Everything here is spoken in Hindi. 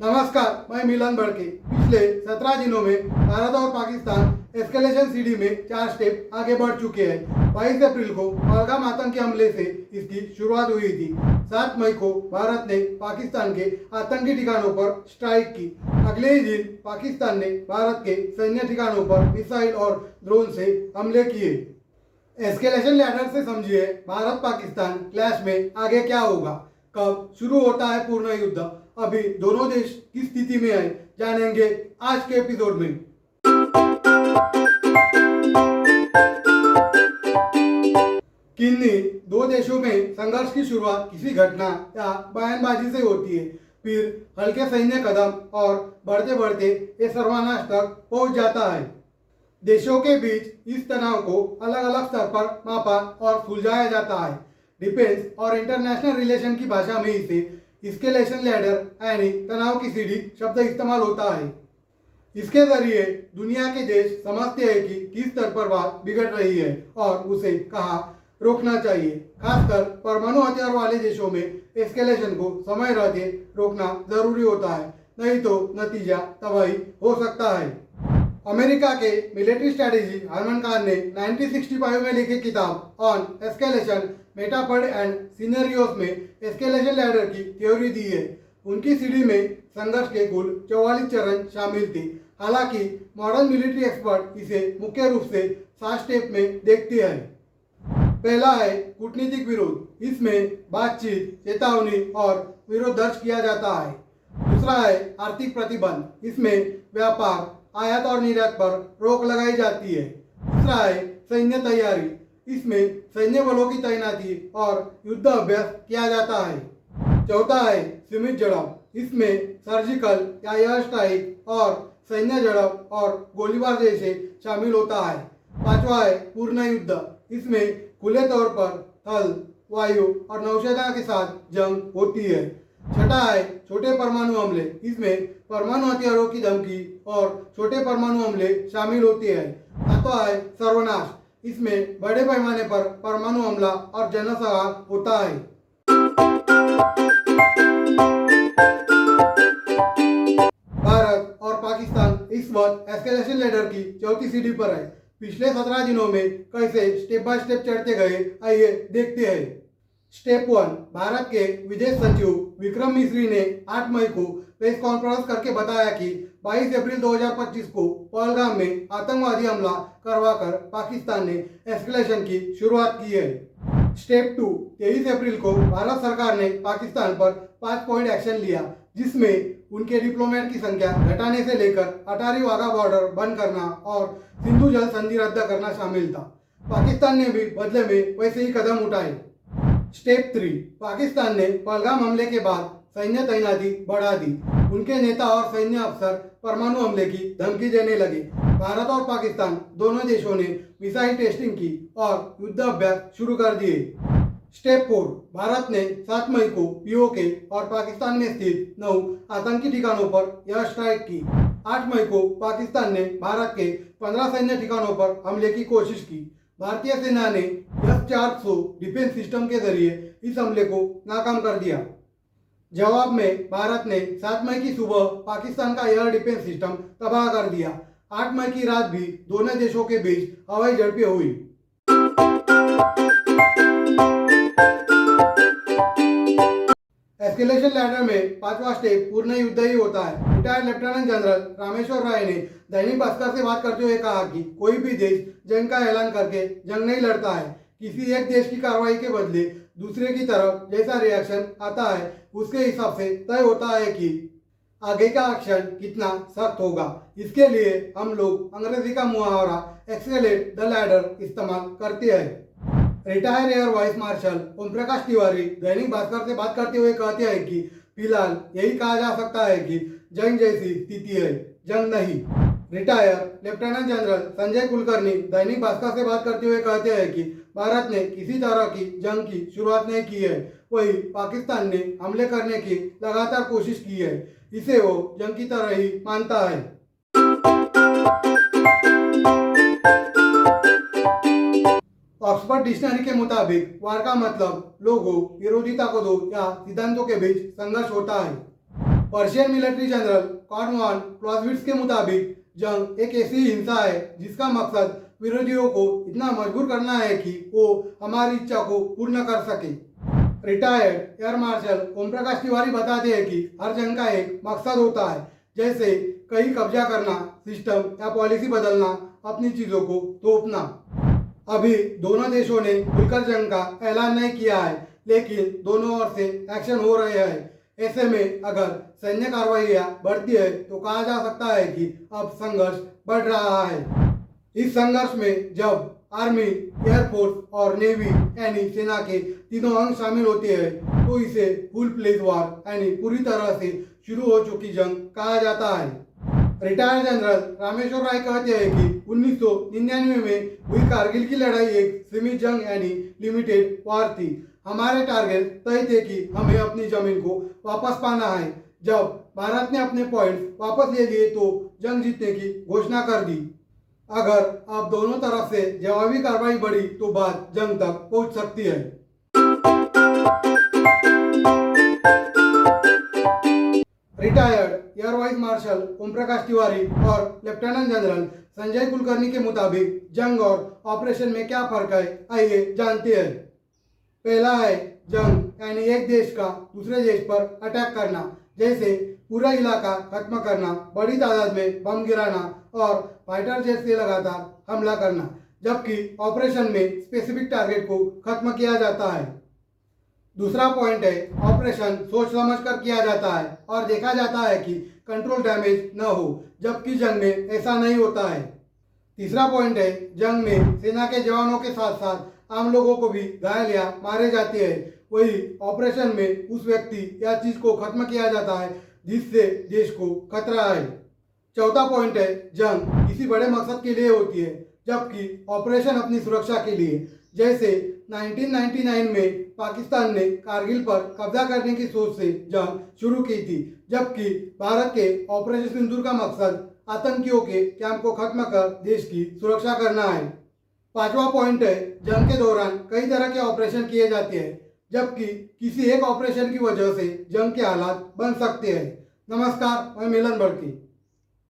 नमस्कार, मैं मिलन बड़के। पिछले 17 दिनों में भारत और पाकिस्तान एस्केलेशन सीढ़ी में 4 स्टेप आगे बढ़ चुके हैं। 22 अप्रैल को पहलगाम आतंकी हमले से इसकी शुरुआत हुई थी। 7 मई को भारत ने पाकिस्तान के आतंकी ठिकानों पर स्ट्राइक की। अगले ही दिन पाकिस्तान ने भारत के सैन्य ठिकानों पर मिसाइल और ड्रोन से हमले किए। एस्केलेशन लैडर से समझिए भारत पाकिस्तान क्लैश में आगे क्या होगा, कब शुरू होता है पूर्ण युद्ध, अभी दोनों देश किस स्थिति में है, जानेंगे आज के एपिसोड में। किन्हीं दो देशों में संघर्ष की शुरुआत किसी घटना या बयानबाजी से होती है, फिर हल्के सैन्य कदम और बढ़ते बढ़ते ये सर्वनाश तक पहुंच जाता है। देशों के बीच इस तनाव को अलग अलग स्तर पर मापा और सुलझाया जाता है। डिफेंस और इंटरनेशनल रिलेशन की भाषा में इसे एस्केलेशन लैडर यानी तनाव की सीढ़ी शब्द इस्तेमाल होता है। इसके जरिए दुनिया के देश समझते हैं कि किस स्तर पर बात बिगड़ रही है और उसे कहाँ रोकना चाहिए। खासकर परमाणु हथियार वाले देशों में एस्केलेशन को समय रहते रोकना जरूरी होता है, नहीं तो नतीजा तबाही हो सकता है। अमेरिका के मिलिट्री स्ट्रैटेजी हरमन खान ने 1965 में लिखी किताब ऑन एस्केलेशन मेटाफर्ड एंड सिनेरियोस में एस्केलेशन लैडर की थ्योरी दी है। उनकी सीढ़ी में संघर्ष के कुल 44 चरण शामिल थे। हालांकि मॉडर्न मिलिट्री एक्सपर्ट इसे मुख्य रूप से 7 स्टेप में देखते हैं। पहला है कूटनीतिक विरोध। इसमें बातचीत, चेतावनी और विरोध दर्ज किया जाता है। दूसरा है आर्थिक प्रतिबंध। इसमें व्यापार, आयात और निर्यात पर रोक लगाई जाती है। तीसरा है सैन्य तैयारी। इसमें सैन्य बलों की तैनाती और युद्ध अभ्यास किया जाता है। चौथा है सीमित झड़प। इसमें सर्जिकल या एयर स्ट्राइक और सैन्य झड़प और गोलीबार जैसे शामिल होता है। पांचवा है पूर्ण युद्ध। इसमें खुले तौर पर थल, वायु और नौसेना के साथ जंग होती है। छठा है छोटे परमाणु हमले। इसमें परमाणु हथियारों की धमकी और छोटे परमाणु हमले शामिल होते हैं। सातवां है सर्वनाश। इसमें बड़े पैमाने पर परमाणु हमला और जनसंहार होता है। भारत और पाकिस्तान इस वक्त एस्केलेशन लैडर की चौथी सीढ़ी पर है। पिछले 17 दिनों में कैसे स्टेप बाय स्टेप चढ़ते गए, आइए देखते हैं। स्टेप 1, भारत के विदेश सचिव विक्रम मिस्री ने 8 मई को प्रेस कॉन्फ्रेंस करके बताया कि 22 अप्रैल 2025 को पहलगाम में आतंकवादी हमला करवाकर पाकिस्तान ने एस्केलेशन की शुरुआत की है। स्टेप 2, 23 अप्रैल को भारत सरकार ने पाकिस्तान पर 5 पॉइंट एक्शन लिया, जिसमें उनके डिप्लोमेट की संख्या घटाने से लेकर अटारी वाघा बॉर्डर बंद करना और सिंधु जल संधि रद्द करना शामिल था। पाकिस्तान ने भी बदले में वैसे ही कदम उठाए। स्टेप 3, पाकिस्तान ने पहलगाम हमले के बाद सैन्य तैनाती बढ़ा दी। उनके नेता और सैन्य अफसर परमाणु हमले की धमकी देने लगे। भारत और पाकिस्तान दोनों देशों ने मिसाइल टेस्टिंग की और युद्ध अभ्यास शुरू कर दिए। स्टेप 4, भारत ने 7 मई को पीओके और पाकिस्तान में स्थित 9 आतंकी ठिकानों पर एयर स्ट्राइक की। 8 मई को पाकिस्तान ने भारत के 15 सैन्य ठिकानों पर हमले की कोशिश की। भारतीय सेना ने S-400 डिफेंस सिस्टम के जरिए इस हमले को नाकाम कर दिया। जवाब में भारत ने 7 मई की सुबह पाकिस्तान का एयर डिफेंस सिस्टम तबाह कर दिया। 8 मई की रात भी दोनों देशों के बीच हवाई झड़पें हुई। एस्केलेशन लैडर में 5वां स्टेप पूर्ण युद्ध ही होता है। रिटायर्ड लेफ्टिनेंट जनरल रामेश्वर राय ने दैनिक भास्कर से बात करते हुए कहा कि कोई भी देश जंग का ऐलान करके जंग नहीं लड़ता है। किसी एक देश की कार्रवाई के बदले दूसरे की तरफ जैसा रिएक्शन आता है, उसके हिसाब से तय होता है कि आगे का एक्शन कितना सख्त होगा। इसके लिए हम लोग अंग्रेजी का मुहावरा एक्सेलेट द लैडर इस्तेमाल करते हैं। Retire air vice marshal Om Prakash Tiwari Dainik Bhaskar से बात करते हुए कहते हैं कि फिलहाल यही कहा जा सकता है कि जंग जैसी स्थिति है, जंग नहीं। Retire lieutenant general Sanjay Kulkarni Dainik Bhaskar से बात करते हुए कहते हैं कि भारत ने किसी तरह की जंग की शुरुआत नहीं की है, वही पाकिस्तान ने हमले करने की लगातार कोशिश की है। इसे वो जंग की तरह ही मानता है। ऑक्सफोर्ड डिक्शनरी के मुताबिक वार का मतलब लोगों, विरोधी ताकतों या सिद्धांतों के बीच संघर्ष होता है। पर्शियन मिलिट्री जनरल कॉर्नवान क्लॉज़विट्ज़ के मुताबिक जंग एक ऐसी हिंसा है जिसका मकसद विरोधियों को इतना मजबूर करना है कि वो हमारी इच्छा को पूर्ण कर सके। Retired air marshal Om Prakash Tiwari बताते हैं कि हर जंग का एक मकसद होता है, जैसे कहीं कब्जा करना, सिस्टम या पॉलिसी बदलना, अपनी चीज़ों को तोड़ना। अभी दोनों देशों ने खुलकर जंग का ऐलान नहीं किया है, लेकिन दोनों ओर से एक्शन हो रहे हैं। ऐसे में अगर सैन्य कार्रवाइयाँ बढ़ती है तो कहा जा सकता है कि अब संघर्ष बढ़ रहा है। इस संघर्ष में जब आर्मी, एयरफोर्स और नेवी यानी सेना के तीनों अंग शामिल होते हैं तो इसे फुल फ्लेज वॉर यानी पूरी तरह से शुरू हो चुकी जंग कहा जाता है। रिटायर्ड जनरल रामेश्वर राय कहते हैं कि 1999 में हुई कारगिल की लड़ाई एक सीमित जंग यानी लिमिटेड वॉर थी। हमारे टारगेट तय थे कि हमें अपनी जमीन को वापस पाना है। जब भारत ने अपने पॉइंट्स वापस ले लिए तो जंग जीतने की घोषणा कर दी। अगर अब दोनों तरफ से जवाबी कार्रवाई बढ़ी तो बात जंग तक पहुंच सकती है। Retired air vice marshal Om Prakash Tiwari और लेफ्टिनेंट जनरल संजय कुलकर्णी के मुताबिक जंग और ऑपरेशन में क्या फर्क है, आइए जानते हैं। पहला है जंग यानी एक देश का दूसरे देश पर अटैक करना, जैसे पूरा इलाका खत्म करना, बड़ी तादाद में बम गिराना और फाइटर जेट से लगातार हमला करना। जबकि ऑपरेशन में स्पेसिफिक टारगेट को खत्म किया जाता है। दूसरा पॉइंट है ऑपरेशन सोच समझ कर किया जाता है और देखा जाता है कि कंट्रोल डैमेज न हो, जबकि जंग में ऐसा नहीं होता है। तीसरा पॉइंट है जंग में सेना के जवानों के साथ साथ आम लोगों को भी घायल या मारे जाते हैं, वही ऑपरेशन में उस व्यक्ति या चीज को खत्म किया जाता है जिससे देश को खतरा है। चौथा पॉइंट है जंग किसी बड़े मकसद के लिए होती है, जबकि ऑपरेशन अपनी सुरक्षा के लिए। जैसे 1999 में पाकिस्तान ने कारगिल पर कब्जा करने की सोच से जंग शुरू की थी, जबकि भारत के ऑपरेशन सिंदूर का मकसद आतंकियों के कैंप को खत्म कर देश की सुरक्षा करना है। पांचवा पॉइंट है जंग के दौरान कई तरह के ऑपरेशन किए जाते हैं, जबकि किसी एक ऑपरेशन की वजह से जंग के हालात बन सकते हैं। नमस्कार, मैं मिलन बड़की।